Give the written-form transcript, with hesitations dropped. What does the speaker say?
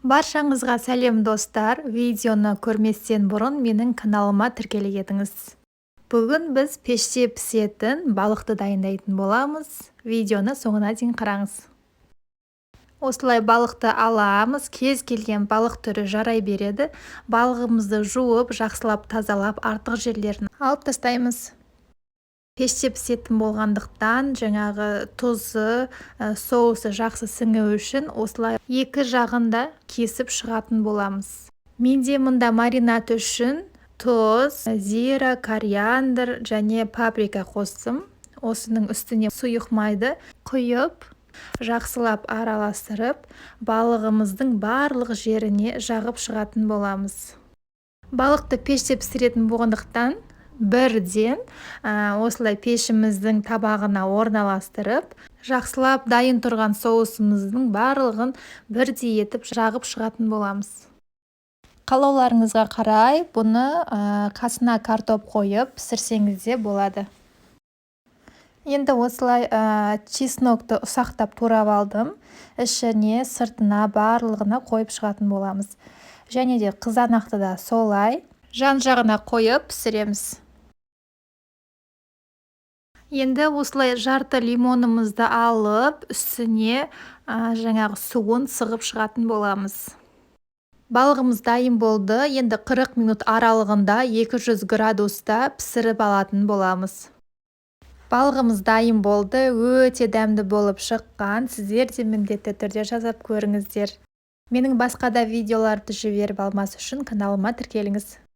Баршаңызға сәлем достар, видеоны көрместен бұрын менің каналыма тіркелгеніңіз. Бүгін біз пеште пісетін балықты дайындайтын боламыз. Видеоны соңына дейін қараңыз. Осылай балықты аламыз, кез келген балық түрі жарай береді. Балығымызды жуып, жақсылап тазалап, артық жерлерін алып тастаймыз. Пеште пісетін болғандықтан жаңағы тұзы, соусы жақсы сіңу үшін осылай екі жағында кесіп шығатын боламыз. Менде мұнда маринад үшін тұз, зира, кориандр және паприка қостым. Осының үстіне сұйық майды құйып, жақсылап араластырып, балығымыздың барлық жеріне жағып шығатын боламыз. Балықты пеште пісіретін болғандықтан бірден осылай пешіміздің табағына орналастырып, жақсылап дайын тұрған соусымыздың барлығын бірдей етіп жағып шығатын боламыз. Қалауларыңызға қарай бұны қасына картоп қойып пісірсеңіз де болады. Енді осылай чеснокты ұсақтап турап алдым. Ішіне, сыртына, барлығына қойып шығатын боламыз. Және де қызанақты да солай жан-жағына қойып пісіреміз. Енді осылай жарты лимонымызды алып, үстіне жаңағы суын сығып шығатын боламыз. Балығымыз дайын болды. Енді 40 минут аралығында 200 градуста пісіріп алатын боламыз. Балығымыз дайын болды. Өте дәмді болып шыққан. Сіздер де міндетті түрде жазып көріңіздер. Менің басқа да видеоларды жіберіп алмас үшін каналыма тіркеліңіз.